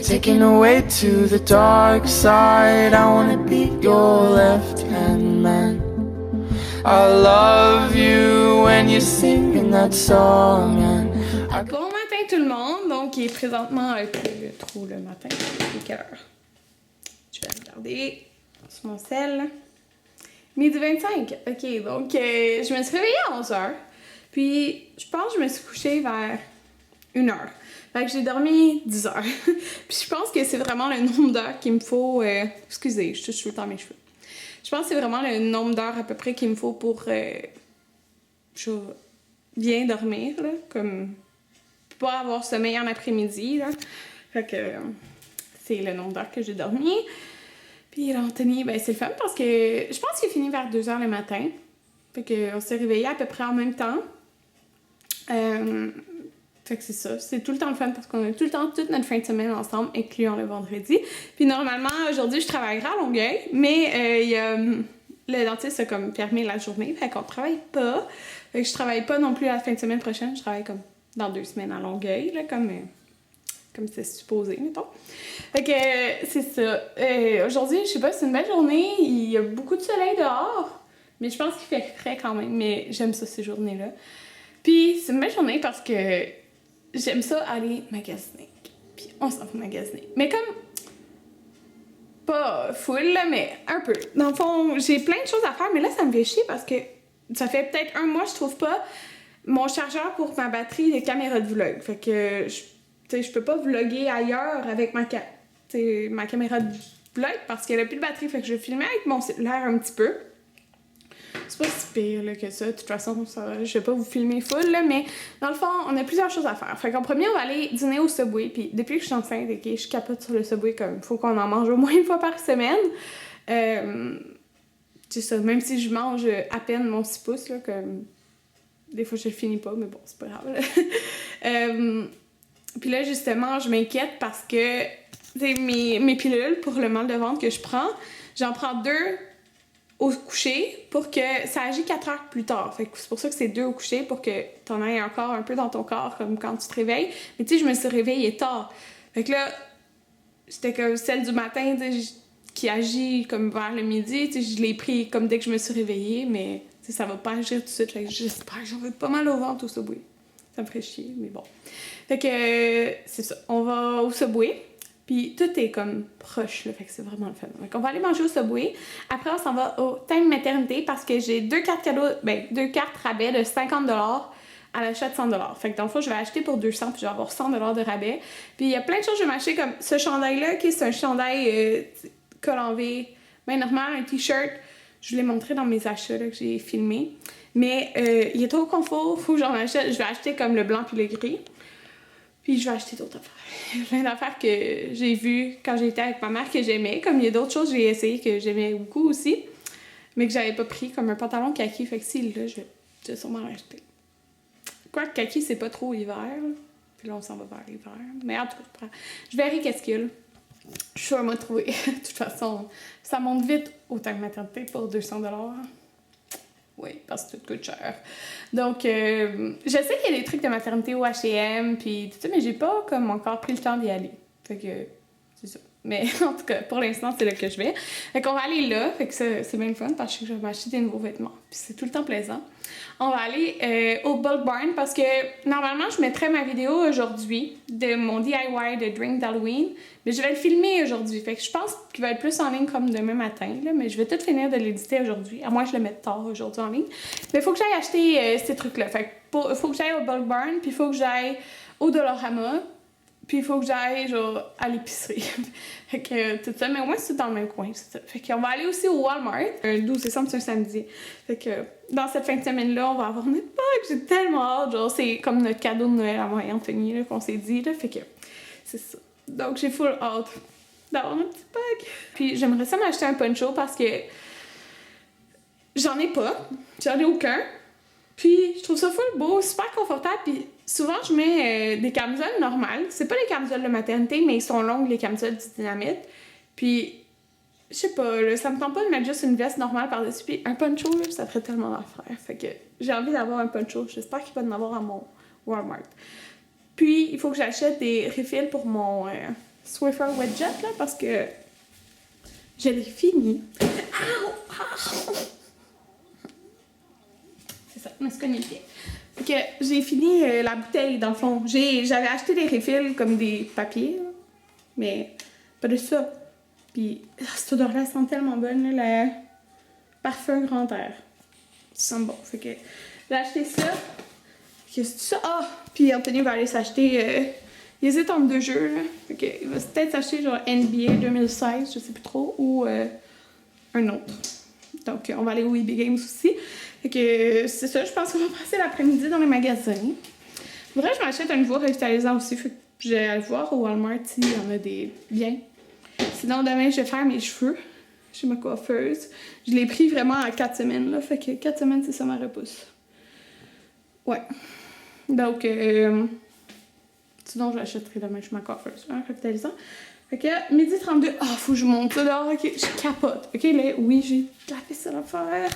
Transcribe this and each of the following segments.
taken away to the dark side. I wanna be your left-hand man. I love you when you're singing that song and Bon matin tout le monde, donc il est présentement un peu trop le matin. Il est quelle heure? Je vais regarder sur mon cell. 12h25, ok, donc je me suis réveillée à 11h, puis je pense que je me suis couchée vers 1h. Fait que j'ai dormi 10 heures. Puis je pense que c'est vraiment le nombre d'heures qu'il me faut... excusez, je touche tout le temps mes cheveux. Je pense que c'est vraiment le nombre d'heures à peu près qu'il me faut pour bien dormir, là, comme pas avoir sommeil en après-midi, là. Fait que c'est le nombre d'heures que j'ai dormi. Puis l'Anthony, ben c'est le fun parce que je pense qu'il est fini vers 2h le matin. Fait qu'on s'est réveillés à peu près en même temps. Fait que c'est ça, c'est tout le temps le fun parce qu'on a tout le temps toute notre fin de semaine ensemble, incluant le vendredi. Puis normalement, aujourd'hui, je travaillerai à Longueuil, mais le dentiste a comme fermé la journée, fait qu'on travaille pas. Fait que je travaille pas non plus la fin de semaine prochaine, je travaille comme dans 2 semaines à Longueuil, là, comme c'est supposé, mettons. Fait que c'est ça. Aujourd'hui, je sais pas, c'est une belle journée, il y a beaucoup de soleil dehors, mais je pense qu'il fait frais quand même, mais j'aime ça ces journées-là. Puis c'est une belle journée parce que j'aime ça aller magasiner. Puis on s'en fout magasiner. Mais comme, pas full, là, mais un peu. Dans le fond, j'ai plein de choses à faire, mais là, ça me fait chier parce que ça fait peut-être 1 mois, je trouve pas mon chargeur pour ma batterie de caméra de vlog. Fait que, je peux pas vlogger ailleurs avec ma caméra de vlog parce qu'elle a plus de batterie. Fait que je vais filmer avec mon cellulaire un petit peu. C'est pas si pire là, que ça. De toute façon, ça, je vais pas vous filmer full, là, mais dans le fond, on a plusieurs choses à faire. Fait qu'en premier, on va aller dîner au Subway. Puis depuis que je suis enceinte, okay, je capote sur le Subway comme faut qu'on en mange au moins 1 fois par semaine. C'est ça, même si je mange à peine mon 6 pouces, là, comme des fois je le finis pas, mais bon, c'est pas grave. Puis là, justement, je m'inquiète parce que mes pilules pour le mal de ventre que je prends, j'en prends 2 au coucher pour que ça agisse 4 heures plus tard. Fait que c'est pour ça que c'est 2 au coucher pour que t'en aies encore un peu dans ton corps comme quand tu te réveilles. Mais tu sais, je me suis réveillée tard. Fait que là, j'étais comme celle du matin qui agit comme vers le midi. Tu sais, je l'ai pris comme dès que je me suis réveillée, mais tu sais, ça va pas agir tout de suite. Fait que j'espère que j'en veux pas mal au ventre au Subway. Ça me ferait chier, mais bon. Fait que c'est ça. On va au Subway. Puis tout est comme proche, là, fait que c'est vraiment le fun. Donc on va aller manger au Subway. Après, on s'en va au Time Maternité parce que j'ai 2 cartes cadeaux, 2 cartes rabais de 50$ à l'achat de 100$. Fait que dans le fond, je vais acheter pour 200$ puis je vais avoir 100$ de rabais. Puis il y a plein de choses que je vais m'acheter comme ce chandail-là, qui est un chandail col en V, bien normal, un t-shirt. Je vous l'ai montré dans mes achats là, que j'ai filmés. Mais il est trop confort, faut que j'en achète. Je vais acheter comme le blanc puis le gris. Puis je vais acheter d'autres affaires. Il y a plein d'affaires que j'ai vues quand j'étais avec ma mère que j'aimais. Comme il y a d'autres choses que j'ai essayé que j'aimais beaucoup aussi, mais que j'avais pas pris, comme un pantalon kaki. Fait que si, là, je vais sûrement l'acheter. Quoique kaki, c'est pas trop hiver. Puis là, on s'en va vers l'hiver. Mais en tout cas, je verrai qu'est-ce qu'il y a là. Je suis sûre de me trouver. De toute façon, ça monte vite au Time Maternité pour 200$. Oui, parce que tout coûte cher. Donc, je sais qu'il y a des trucs de maternité au H&M, puis tout ça, mais j'ai pas comme encore pris le temps d'y aller. Fait que, c'est ça. Mais en tout cas, pour l'instant, c'est là que je vais. Fait qu'on va aller là, fait que c'est bien le fun, parce que je vais m'acheter des nouveaux vêtements. Puis c'est tout le temps plaisant. On va aller au Bulk Barn, parce que normalement, je mettrais ma vidéo aujourd'hui de mon DIY de drink d'Halloween, mais je vais le filmer aujourd'hui. Fait que je pense qu'il va être plus en ligne comme demain matin, là, mais je vais tout finir de l'éditer aujourd'hui, à moins que je le mette tard aujourd'hui en ligne. Mais il faut que j'aille acheter ces trucs-là. Fait que faut que j'aille au Bulk Barn, puis il faut que j'aille au Dollarama, puis il faut que j'aille, genre, à l'épicerie. Fait que tout ça, mais au moins c'est dans le même coin, c'est ça. Fait qu'on va aller aussi au Walmart. Le 12 décembre, c'est un samedi. Fait que dans cette fin de semaine-là, on va avoir notre Pâques. J'ai tellement hâte. Genre, c'est comme notre cadeau de Noël à moi et Anthony, là, qu'on s'est dit, là. Fait que c'est ça. Donc, j'ai full hâte d'avoir notre petit Pâques. Puis j'aimerais ça m'acheter un poncho parce que j'en ai pas. J'en ai aucun. Puis je trouve ça full beau, super confortable. Puis souvent, je mets des camisoles normales. C'est pas les camisoles de maternité, mais ils sont longues, les camisoles du Dynamite. Puis, je sais pas, là, ça me tente pas de mettre juste une veste normale par-dessus. Puis un poncho, là, ça ferait tellement l'affaire. Fait que j'ai envie d'avoir un poncho. J'espère qu'il va en avoir à mon Walmart. Puis, il faut que j'achète des refills pour mon Swiffer Wet Jet, là, parce que je l'ai fini. Ow! C'est ça, je me suis cogné le pied. Fait que j'ai fini la bouteille, dans le fond. J'avais acheté des refills comme des papiers, là, mais pas de ça. Puis cette odeur-là sent tellement bonne, là, le parfum grand air. Ça sent bon. Fait que j'ai acheté ça. Qu'est-ce que c'est ça? Ah! Puis Anthony va aller s'acheter. Il hésite entre 2 jeux, là. Fait que il va peut-être s'acheter genre NBA 2016, je sais plus trop, ou un autre. Donc on va aller au EB Games aussi. Fait que c'est ça, je pense qu'on va passer l'après-midi dans les magasins. Faudrait que je m'achète un nouveau revitalisant aussi. Fait que je vais aller voir au Walmart s'il y en a des biens. Sinon, demain, je vais faire mes cheveux chez ma coiffeuse. Je l'ai pris vraiment à 4 semaines, là. Fait que 4 semaines, c'est ça ma repousse. Ouais. Donc, sinon, je l'achèterai demain chez ma coiffeuse. Un revitalisant. Fait que, 12h32. Ah, faut que je monte ça dehors. Ok, je capote. Ok, là, oui, j'ai la vaisselle à faire.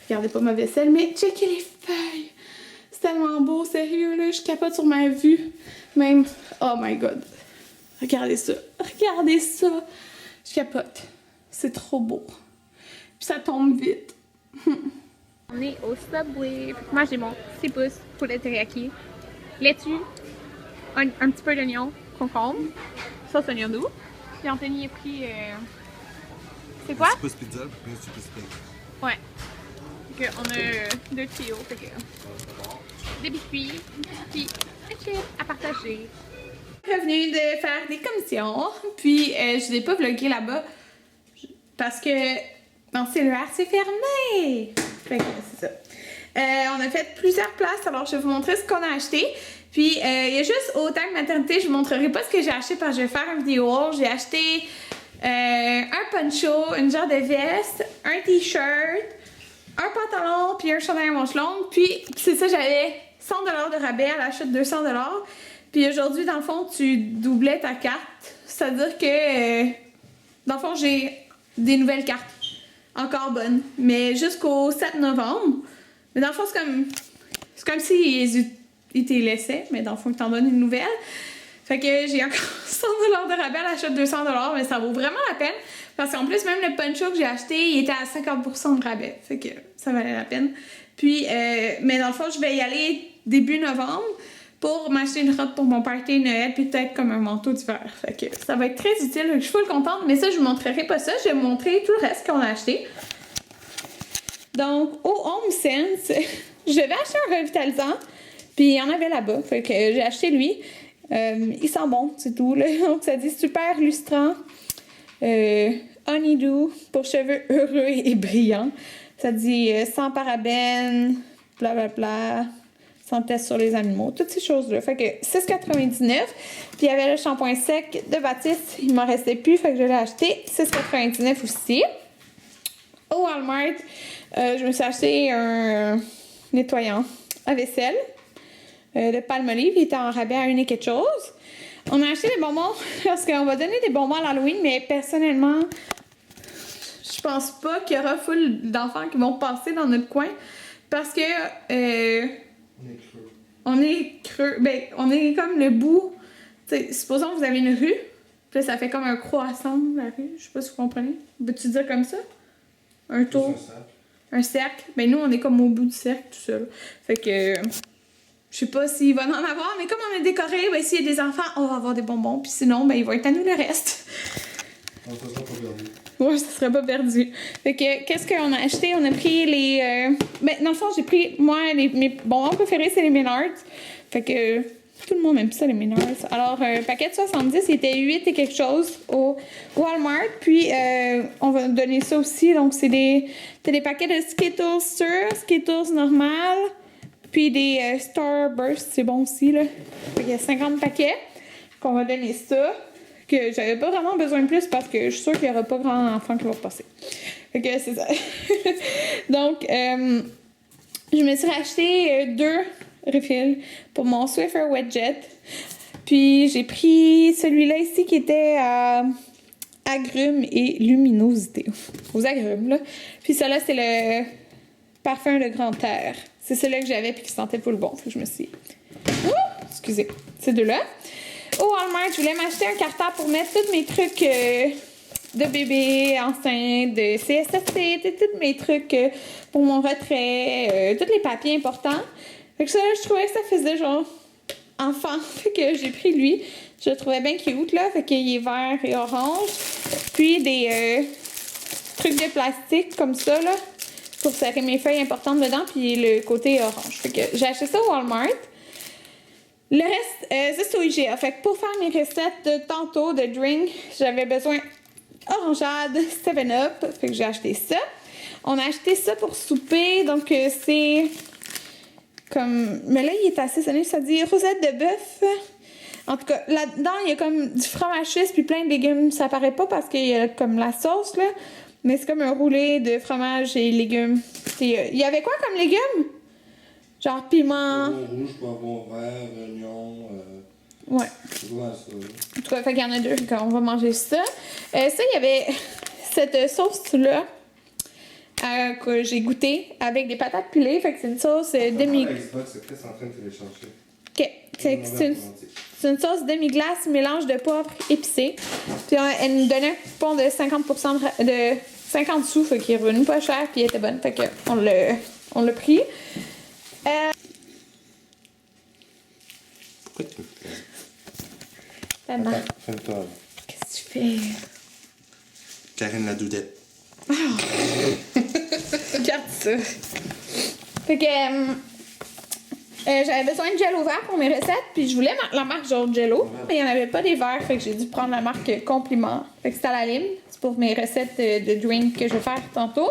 Regardez pas ma vaisselle, mais checkez les feuilles. C'est tellement beau, sérieux, là. Je capote sur ma vue. Même, oh my god. Regardez ça. Regardez ça. Je capote. C'est trop beau. Puis ça tombe vite. On est au Subway. Moi, j'ai mon 6 pouces poulet teriyaki, laitue, un petit peu d'oignon, concombre, sauce oignon doux. Puis Anthony a pris. C'est quoi? 6 pouces pizza, puis un 6 pouces steak. Ouais. Fait qu'on a 2 tuyaux. Fait que. Des biscuits, puis un chip à partager. Revenu de faire des commissions, puis je l'ai pas vlogué là-bas parce que mon cellulaire s'est fermé. Fait que c'est ça. On a fait plusieurs places, alors je vais vous montrer ce qu'on a acheté. Puis il y a juste au tag maternité, je vous montrerai pas ce que j'ai acheté parce que je vais faire une vidéo haul. J'ai acheté un poncho, une genre de veste, un t-shirt, un pantalon, puis un chandail à manches longues. Puis c'est ça, j'avais 100$ de rabais à l'achat de 200$. Puis aujourd'hui, dans le fond, tu doublais ta carte. C'est-à-dire que, dans le fond, j'ai des nouvelles cartes. Encore bonnes. Mais jusqu'au 7 novembre. Mais dans le fond, c'est comme si ils te laissaient. Mais dans le fond, ils t'en donnent une nouvelle. Fait que j'ai encore 100$ de rabais à l'achat de 200$. Mais ça vaut vraiment la peine. Parce qu'en plus, même le poncho que j'ai acheté, il était à 50% de rabais. Fait que ça valait la peine. Puis, mais dans le fond, je vais y aller début novembre pour m'acheter une robe pour mon party de Noël, puis peut-être comme un manteau d'hiver. Fait que ça va être très utile. Je suis full contente, mais ça, je vous montrerai pas ça. Je vais vous montrer tout le reste qu'on a acheté. Donc, au HomeSense, je vais acheter un revitalisant, puis il y en avait là-bas. Fait que j'ai acheté lui. Il sent bon, c'est tout. Là. Donc, ça dit super lustrant. Honeydew pour cheveux heureux et brillants. Ça dit sans parabènes, blablabla. Sans test sur les animaux, toutes ces choses-là. Fait que 6,99$. Puis il y avait le shampoing sec de Baptiste, il m'en restait plus, fait que je l'ai acheté. 6,99$ aussi. Au Walmart, je me suis acheté un nettoyant à vaisselle de Palmolive. Il était en rabais à 1 et quelque chose. On a acheté des bonbons parce qu'on va donner des bonbons à l'Halloween, mais personnellement, je pense pas qu'il y aura full d'enfants qui vont passer dans notre coin parce que on est creux. Ben, on est comme le bout. T'sais, supposons que vous avez une rue. Puis là, ça fait comme un croissant, la rue. Je sais pas si vous comprenez. Veux-tu dire comme ça? Un tour. Un cercle. Ben, nous, on est comme au bout du cercle, tout seul. Fait que. Je sais pas s'il va en avoir, mais comme on a décoré, ben, s'il y a des enfants, on va avoir des bonbons. Puis sinon, ben, il va être à nous le reste. On sera pas perdu. Ouais, ça serait pas perdu. Fait que, qu'est-ce qu'on a acheté? On a pris les... Ben, dans le fond, j'ai pris... Moi, mes bonbons préférés, c'est les Ménards. Fait que... Tout le monde aime ça, les Ménards. Alors, un paquet de 70, il était 8 et quelque chose au Walmart. Puis, on va donner ça aussi. Donc, c'est des paquets de Skittles sûrs, Skittles normal, puis des Starburst, c'est bon aussi, là. Fait qu'il y a 50 paquets qu'on va donner ça. Que j'avais pas vraiment besoin de plus parce que je suis sûre qu'il y aura pas grand enfant qui va passer. Fait que c'est ça. Donc, je me suis racheté 2 refills pour mon Swiffer Wet Jet. Puis j'ai pris celui-là ici qui était à agrumes et luminosité. Aux agrumes, là. Puis celui-là, c'est le parfum de grand air. C'est celui-là que j'avais puis qui sentait pas le bon. Fait que je me suis... Ouh! Excusez. Ces deux-là. au Walmart, je voulais m'acheter un cartable pour mettre tous mes trucs de bébé, enceinte, de CSST, tous mes trucs pour mon retrait, tous les papiers importants. Fait que ça, je trouvais que ça faisait genre enfant. Fait que j'ai pris lui. Je le trouvais bien cute, là. Fait qu'il est vert et orange. Puis des trucs de plastique comme ça, là, pour serrer mes feuilles importantes dedans. Puis le côté orange. Fait que j'ai acheté ça au Walmart. Le reste, ça c'est au IGA. Fait que pour faire mes recettes de tantôt de drink, j'avais besoin orangeade, 7-Up. Fait que j'ai acheté ça. On a acheté ça pour souper. Donc c'est comme... Mais là, il est assez sonné. Ça dit rosette de bœuf. En tout cas, là-dedans, il y a comme du fromage suisse puis plein de légumes. Ça paraît pas parce qu'il y a comme la sauce, là. Mais c'est comme un roulé de fromage et légumes. Il y avait quoi comme légumes? Genre piment. Poivron rouge, poivron vert, oignon. Ouais. C'est vraiment ça. En tout cas, fait qu'il y en a deux. On va manger ça. Ça, il y avait cette sauce-là que j'ai goûté avec des patates pilées. Fait que c'est une sauce demi... Xbox, c'est Chris en train de télécharger. OK. C'est une sauce demi-glace, mélange de poivre épicé. Puis elle nous donnait un coupon de 50% de 50 sous, fait qu'il est revenu pas cher, puis elle était bonne. Fait que on l'a pris. Pourquoi tu me fais? Maman, Attends, filme-toi. Là. qu'est-ce que tu fais? Karine la Doudette. Regarde ça. Fait que j'avais besoin de Jello vert pour mes recettes, puis je voulais la marque genre Jello, mais il n'y en avait pas des verts, fait que j'ai dû prendre la marque Compliment. Fait que c'est à la lime, c'est pour mes recettes de drink que je vais faire tantôt.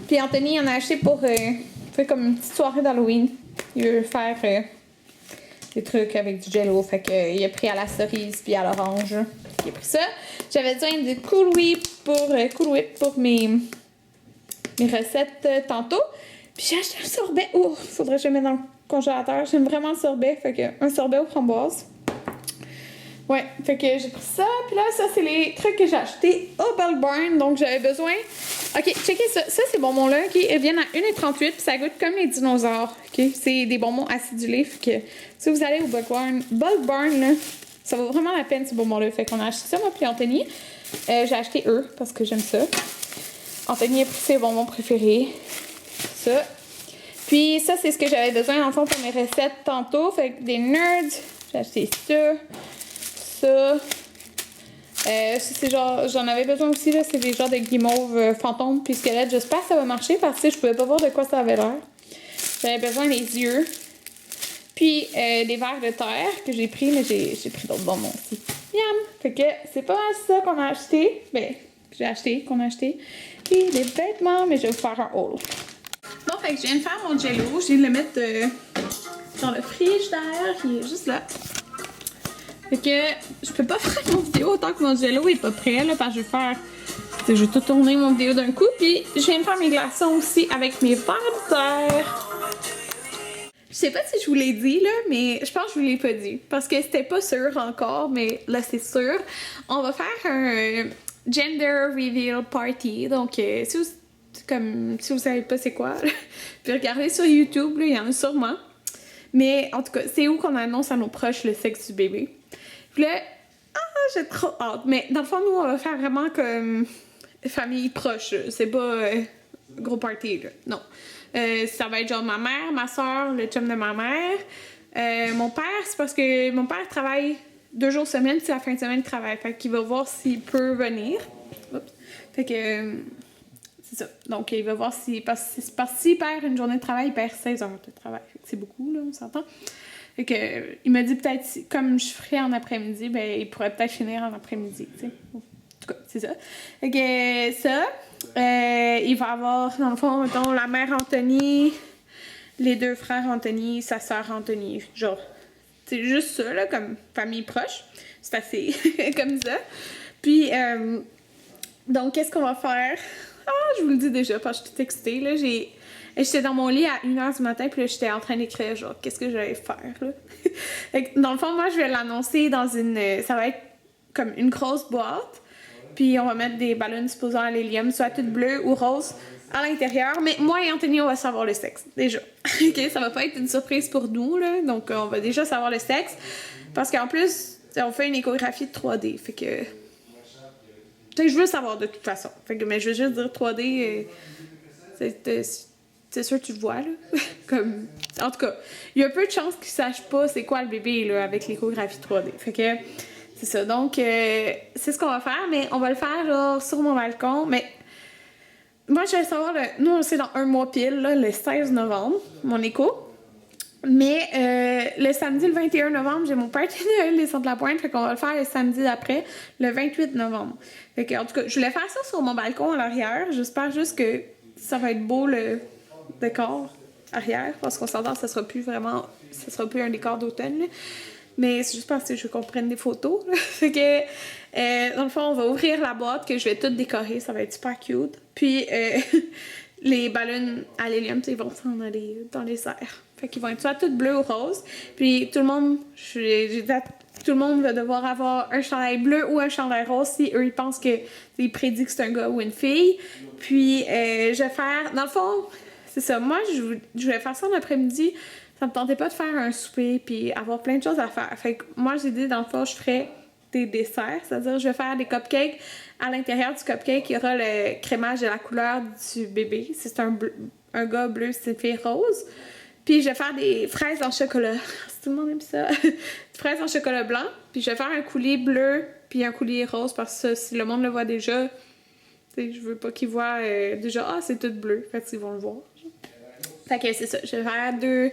Puis Anthony en a acheté pour faire comme une petite soirée d'Halloween. Il veut faire des trucs avec du Jello, fait que il a pris à la cerise puis à l'orange. Il a pris ça. J'avais besoin de Cool Whip pour mes recettes tantôt. Puis j'ai acheté un sorbet. Oh, faudrait que je le mette dans le congélateur. J'aime vraiment le sorbet. Fait que un sorbet aux framboises. Ouais, fait que j'ai pris ça. Puis là, ça, c'est les trucs que j'ai achetés au Bulk Barn. Donc, j'avais besoin... OK, checkez ça. Ça, ces bonbons-là, OK, ils viennent à 1,38 puis ça goûte comme les dinosaures. OK, c'est des bonbons acidulés. Fait que si vous allez au Bulk Barn, là, ça vaut vraiment la peine, ces bonbons-là. Fait qu'on a acheté ça, moi puis Anthony. J'ai acheté eux parce que j'aime ça. Anthony a pris ses bonbons préférés. Ça. Puis ça, c'est ce que j'avais besoin, dans le fond, pour mes recettes tantôt. Fait que des nerds, j'ai acheté ça. Ça, c'est genre, j'en avais besoin aussi, là, c'est des genres de guimauves fantômes puis squelettes. J'espère que ça va marcher parce que je pouvais pas voir de quoi ça avait l'air. J'avais besoin des yeux. Puis des vers de terre que j'ai pris, mais j'ai pris d'autres bonbons aussi. Yam! Fait que c'est pas mal ça qu'on a acheté. Ben, qu'on a acheté. Puis des vêtements, mais je vais vous faire un haul. Bon, fait que je viens de faire mon jello. Je viens de le mettre dans le frigidaire. Il est juste là. Fait que je peux pas faire mon vidéo autant que mon jello est pas prêt, là, parce que je vais tout tourner mon vidéo d'un coup. Puis je viens de faire mes glaçons aussi avec mes vers de terre. Je sais pas si je vous l'ai dit, là, mais je pense que je vous l'ai pas dit. Parce que c'était pas sûr encore, mais là, c'est sûr. On va faire un gender reveal party. Donc, si vous savez pas c'est quoi, puis regardez sur YouTube, là, il y en a sûrement. Mais en tout cas, c'est où qu'on annonce à nos proches le sexe du bébé. Puis là, j'ai trop hâte. Mais dans le fond, nous, on va faire vraiment comme famille proche. C'est pas gros party, là. Non. Ça va être genre ma mère, ma soeur, le chum de ma mère. Mon père, c'est parce que mon père travaille 2 jours semaine, puis la fin de semaine, il travaille. Fait qu'il va voir s'il peut venir. Oups. Fait que... c'est ça. Donc, il va voir s'il perd une journée de travail, il perd 16 heures de travail. Fait que c'est beaucoup, là, on s'entend. Fait que, il m'a dit peut-être, comme je ferais en après-midi, ben, il pourrait peut-être finir en après-midi, tu sais. En tout cas, c'est ça. Fait que, ça, il va avoir, dans le fond, mettons, la mère Anthony, les 2 frères Anthony, sa sœur Anthony. Genre, c'est juste ça, là, comme famille proche. C'est assez comme ça. Puis, donc, qu'est-ce qu'on va faire? Je vous le dis déjà, parce que je suis toute excitée, là. J'étais dans mon lit à 1h du matin, puis là, j'étais en train d'écrire, genre, qu'est-ce que j'allais faire, là. Dans le fond, moi, je vais l'annoncer dans ça va être comme une grosse boîte, puis on va mettre des ballons supposant à l'hélium, soit toutes bleues ou roses, à l'intérieur. Mais moi et Anthony, on va savoir le sexe, déjà. OK, ça va pas être une surprise pour nous, là. Donc, on va déjà savoir le sexe. Parce qu'en plus, on fait une échographie de 3D. Fait que. Tu sais, je veux savoir de toute façon. Fait que, mais je veux juste dire 3D. C'est sûr que tu le vois, là. Comme. En tout cas, il y a peu de chances qu'ils sachent pas c'est quoi le bébé, là, avec l'échographie 3D. Fait que. C'est ça. Donc, c'est ce qu'on va faire, mais on va le faire, genre, sur mon balcon. Mais. Moi, je vais savoir, nous, c'est dans un mois pile, là, le 16 novembre, mon écho. Mais le samedi, le 21 novembre, j'ai mon party de Noël des Saintes-la-Pointe, fait qu'on va le faire le samedi après, le 28 novembre. Fait que, en tout cas, je voulais faire ça sur mon balcon à l'arrière. J'espère juste que ça va être beau, le décor arrière, parce qu'on s'entend, ça sera plus un décor d'automne, là. Mais c'est juste parce que je veux qu'on prenne des photos, là. Fait que, dans le fond, on va ouvrir la boîte que je vais tout décorer, ça va être super cute. Puis, les ballons à l'hélium, ils vont s'en aller dans les airs. Fait qu'ils vont être soit tout bleu ou rose. Puis tout le monde, tout le monde va devoir avoir un chandail bleu ou un chandail rose si eux ils pensent que ils prédisent que c'est un gars ou une fille. Puis je vais faire, dans le fond, c'est ça. Moi, je vais faire ça en après-midi. Ça me tentait pas de faire un souper puis avoir plein de choses à faire. Fait que moi, j'ai dit, dans le fond, je ferais des desserts. C'est-à-dire, je vais faire des cupcakes. À l'intérieur du cupcake, il y aura le crémage de la couleur du bébé. Si c'est un gars bleu, c'est une fille rose. Puis je vais faire des fraises en chocolat. Si tout le monde aime ça. Des fraises en chocolat blanc. Puis je vais faire un coulis bleu puis un coulis rose parce que ça, si le monde le voit déjà, je veux pas qu'ils voient déjà, ah, c'est tout bleu. Fait qu'ils vont le voir. Fait que c'est ça. Je vais faire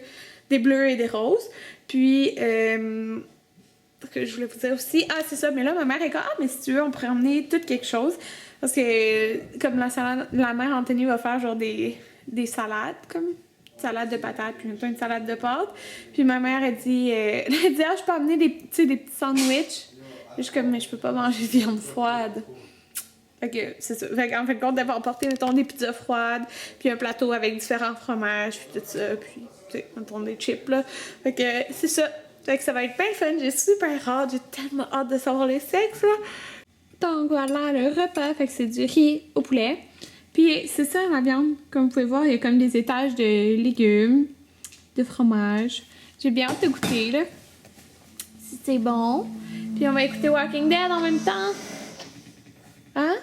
des bleus et des roses. Puis, ce que je voulais vous dire aussi, c'est ça. Mais là, ma mère est comme, mais si tu veux, on pourrait emmener tout quelque chose. Parce que, comme la mère Anthony va faire genre des salades, comme salade de patates, puis une salade de pâtes. Puis ma mère, elle dit, je peux amener des petits sandwichs. Je suis comme, mais je peux pas manger de viande froide. Fait que c'est ça. Fait qu'en fait, on devait emporter, mettons, des pizzas froides, puis un plateau avec différents fromages, puis tout ça, puis, tu sais, mettons, des chips, là. Fait que c'est ça. Fait que ça va être bien fun. J'ai super hâte. J'ai tellement hâte de savoir les sexes, là. Donc, voilà le repas. Fait que c'est du riz au poulet. Puis c'est ça la viande, comme vous pouvez voir, il y a comme des étages de légumes, de fromage. J'ai bien hâte de goûter, là. Si c'est bon. Puis on va écouter Walking Dead en même temps. Hein?